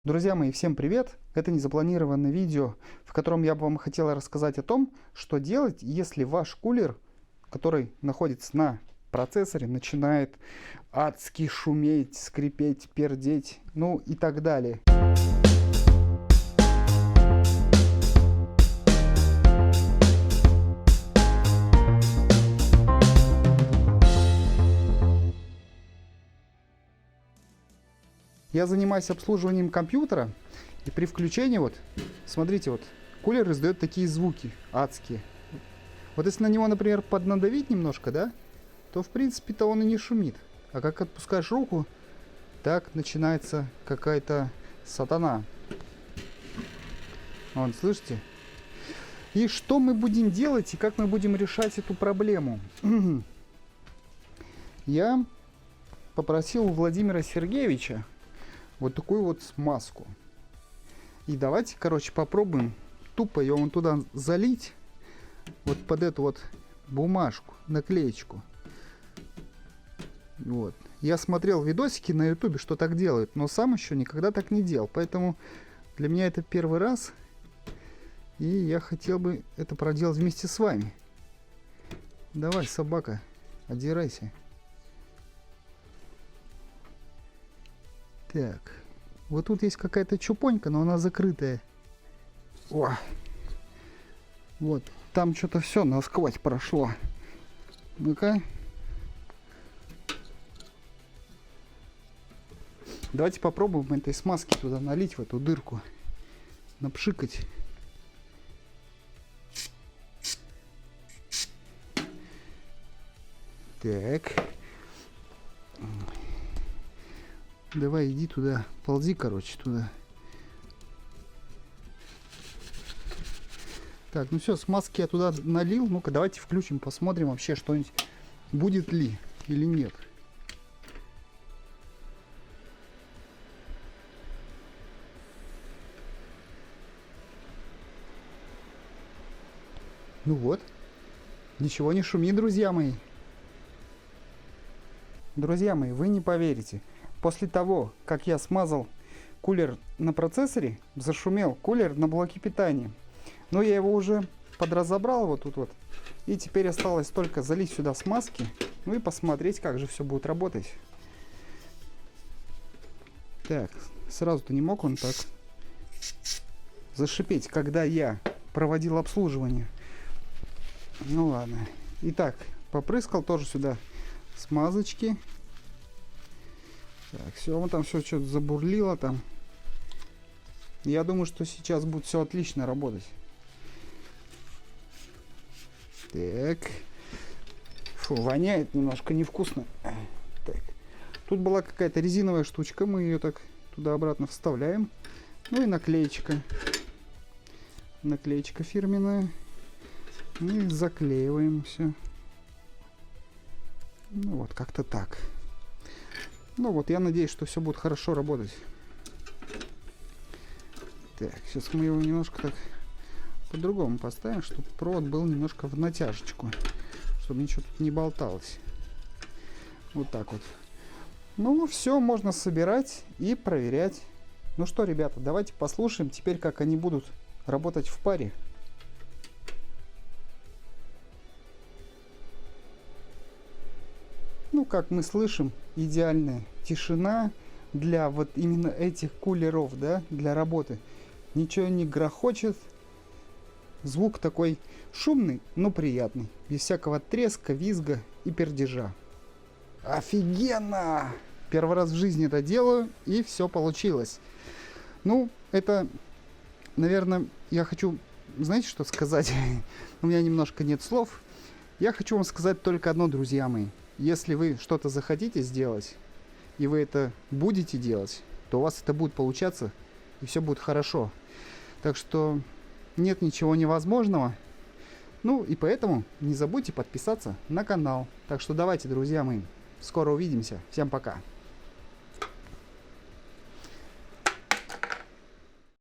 Друзья мои, всем привет! Это незапланированное видео, в котором я бы вам хотел рассказать о том, что делать, если ваш кулер, который находится на процессоре, начинает адски шуметь, скрипеть, пердеть, ну и так далее. Я занимаюсь обслуживанием компьютера, и при включении, вот, смотрите, вот, кулер издает такие звуки адские. Вот если на него, например, поднадавить немножко, да, то в принципе-то он и не шумит. А как отпускаешь руку, так начинается какая-то сатана. Вон, слышите? И что мы будем делать, и как мы будем решать эту проблему? Я попросил у Владимира Сергеевича вот такую вот смазку. И давайте, короче, попробуем тупо ее вон туда залить, вот под эту вот бумажку, наклеечку. Вот. Я смотрел видосики на ютубе, что так делают, но сам еще никогда так не делал. Поэтому для меня это первый раз. И я хотел бы это проделать вместе с вами. Давай, собака, отдирайся. Так, вот тут есть какая-то чупонька, но она закрытая. О! Вот, там что-то все насквозь прошло. Ну-ка. Давайте попробуем этой смазки туда налить, в эту дырку. Напшикать. Так. Давай, иди туда, ползи, короче, туда. Так, ну все, смазки я туда налил. Ну-ка, давайте включим, посмотрим вообще, что-нибудь будет ли или нет. Ну вот, ничего не шумит, друзья мои. Друзья мои, вы не поверите. После того, как я смазал кулер на процессоре, зашумел кулер на блоке питания. Но я его уже подразобрал вот тут вот. И теперь осталось только залить сюда смазки. Ну и посмотреть, как же все будет работать. Так, сразу-то не мог он так зашипеть, когда я проводил обслуживание. Ну ладно. Итак, попрыскал тоже сюда смазочки. Так, все, вот там все что-то забурлило там. Я думаю, что сейчас будет все отлично работать. Так. Фу, воняет немножко невкусно. Так. Тут была какая-то резиновая штучка, мы ее так туда-обратно вставляем. Ну и наклеечка. Наклеечка фирменная. И заклеиваем все. Ну вот, как-то так. Ну вот, я надеюсь, что все будет хорошо работать. Так, сейчас мы его немножко так по-другому поставим, чтобы провод был немножко в натяжечку, чтобы ничего тут не болталось. Вот так вот. Ну, все можно собирать и проверять. Ну что, ребята, давайте послушаем теперь, как они будут работать в паре. Ну, как мы слышим, идеальная тишина для вот именно этих кулеров, да, для работы. Ничего не грохочет. Звук такой шумный, но приятный. Без всякого треска, визга и пердежа. Офигенно! Первый раз в жизни это делаю, и все получилось. Ну, это, наверное, я хочу, знаете, что сказать? У меня немножко нет слов. Я хочу вам сказать только одно, друзья мои. Если вы что-то захотите сделать, и вы это будете делать, то у вас это будет получаться, и все будет хорошо. Так что нет ничего невозможного. Ну и поэтому не забудьте подписаться на канал. Так что давайте, друзья мои, скоро увидимся. Всем пока.